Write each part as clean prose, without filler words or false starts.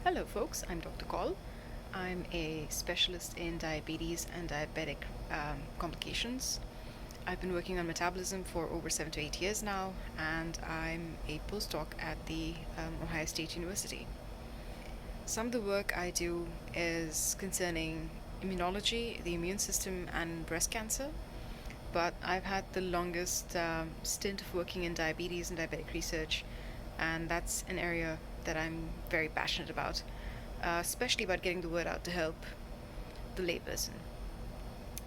Hello, folks. I'm Dr. Kaul. I'm a specialist in diabetes and diabetic complications. I've been working on metabolism for over 7 to 8 years now, and I'm a postdoc at the Ohio State University. Some of the work I do is concerning immunology, the immune system, and breast cancer, but I've had the longest stint of working in diabetes and diabetic research, and that's an area that I'm very passionate about, especially about getting the word out to help the layperson.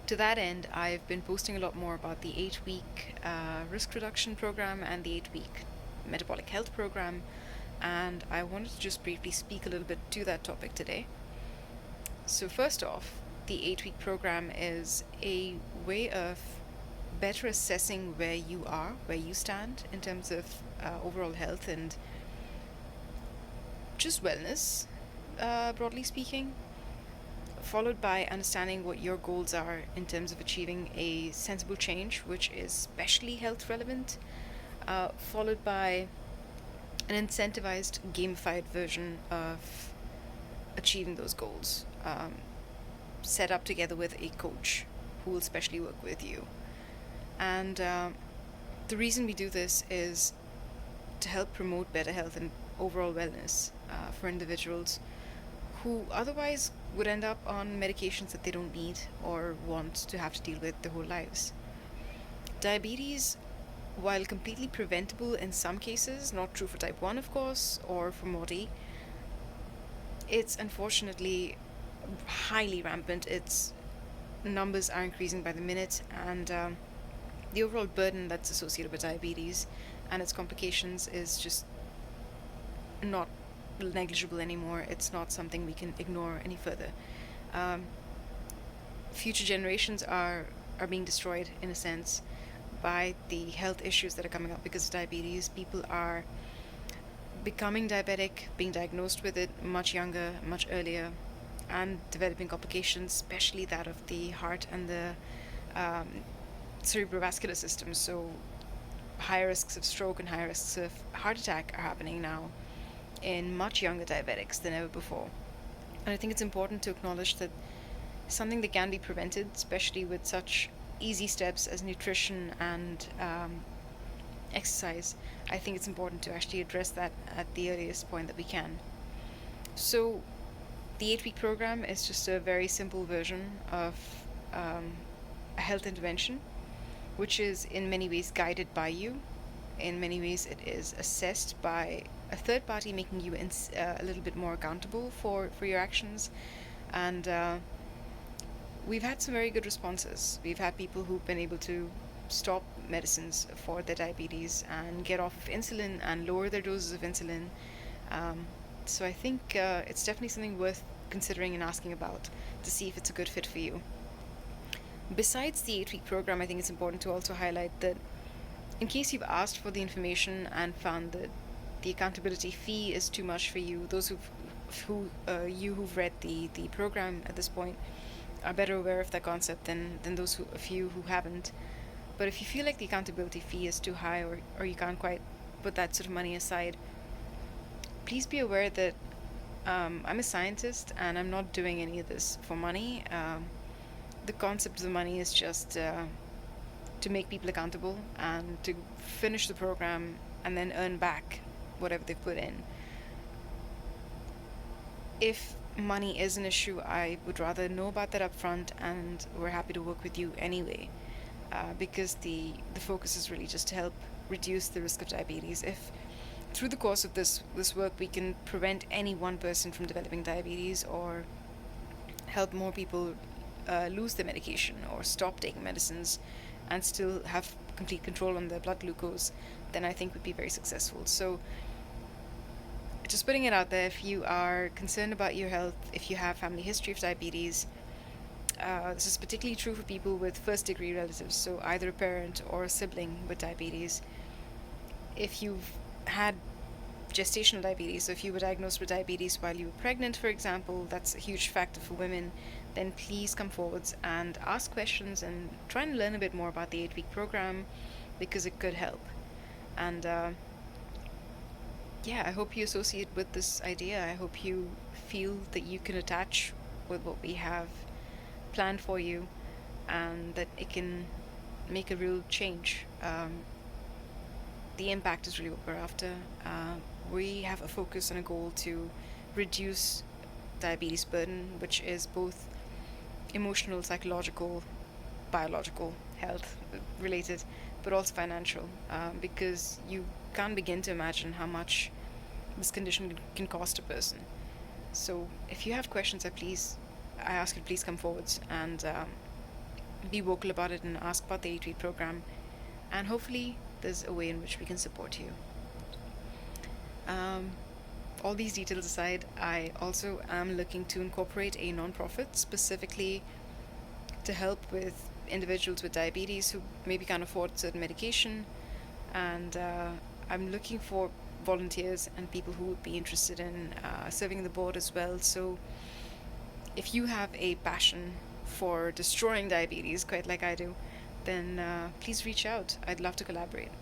To that end, I've been posting a lot more about the 8 week risk reduction program and the 8 week metabolic health program, and I wanted to just briefly speak a little bit to that topic today. So, first off, the 8 week program is a way of better assessing where you are, where you stand in terms of overall health and just wellness, broadly speaking, followed by understanding what your goals are in terms of achieving a sensible change, which is especially health relevant, followed by an incentivized, gamified version of achieving those goals, set up together with a coach who will specially work with you. And the reason we do this is to help promote better health and overall wellness for individuals who otherwise would end up on medications that they don't need or want to have to deal with their whole lives. Diabetes, while completely preventable in some cases, not true for type 1, of course, or for MODY, it's unfortunately highly rampant. Its numbers are increasing by the minute, and the overall burden that's associated with diabetes and its complications is just not negligible anymore. It's not something we can ignore any further. Um, Future generations are being destroyed in a sense by the health issues that are coming up because of diabetes. People are becoming diabetic, being diagnosed with it much younger, much earlier, and developing complications, especially that of the heart and the um, cerebrovascular system. So, higher risks of stroke and higher risks of heart attack are happening now in much younger diabetics than ever before. And I think it's important to acknowledge that something that can be prevented, especially with such easy steps as nutrition and exercise, I think it's important to actually address that at the earliest point that we can. So, the 8 week program is just a very simple version of um, a health intervention, which is in many ways guided by you. In many ways, it is assessed by a third party, making you a little bit more accountable for your actions. And we've had some very good responses. We've had people who've been able to stop medicines for their diabetes and get off of insulin and lower their doses of insulin. Um, so I think it's definitely something worth considering and asking about to see if it's a good fit for you. Besides the 8 week program, I think it's important to also highlight that in case you've asked for the information and found that the accountability fee is too much for you, those who've read the program at this point are better aware of that concept than those of you who haven't. But if you feel like the accountability fee is too high, or you can't quite put that sort of money aside, please be aware that I'm a scientist and I'm not doing any of this for money. The concept of the money is just to make people accountable and to finish the program and then earn back whatever they've put in. If money is an issue, I would rather know about that up front, and we're happy to work with you anyway, because the focus is really just to help reduce the risk of diabetes. If through the course of this work we can prevent any one person from developing diabetes, or help more people lose their medication or stop taking medicines and still have complete control on their blood glucose, then I think we'd be very successful. So, just putting it out there, if you are concerned about your health, if you have family history of diabetes, this is particularly true for people with first degree relatives, so either a parent or a sibling with diabetes. If you've had gestational diabetes, so if you were diagnosed with diabetes while you were pregnant, for example, that's a huge factor for women, then please come forwards and ask questions and try and learn a bit more about the 8 week program, because it could help. And Yeah, I hope you associate with this idea. I hope you feel that you can attach with what we have planned for you, and that it can make a real change. The impact is really what we're after. We have a focus and a goal to reduce diabetes burden, which is both emotional, psychological, biological health related, but also financial, because you can't begin to imagine how much this condition can cost a person. So if you have questions, I ask you to please come forwards and be vocal about it and ask about the A-Tweet program. And hopefully, there's a way in which we can support you. Um, all these details aside, I also am looking to incorporate a non-profit specifically to help with individuals with diabetes who maybe can't afford certain medication. And I'm looking for volunteers and people who would be interested in serving the board as well. So if you have a passion for destroying diabetes, quite like I do, then please reach out. I'd love to collaborate.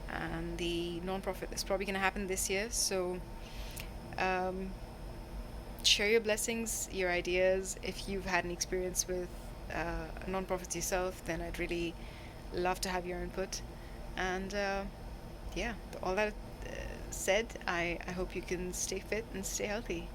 And the nonprofit is probably going to happen this year, so um, share your blessings, your ideas. If you've had an experience with nonprofits yourself, then I'd really love to have your input. And yeah, all that said, I hope you can stay fit and stay healthy.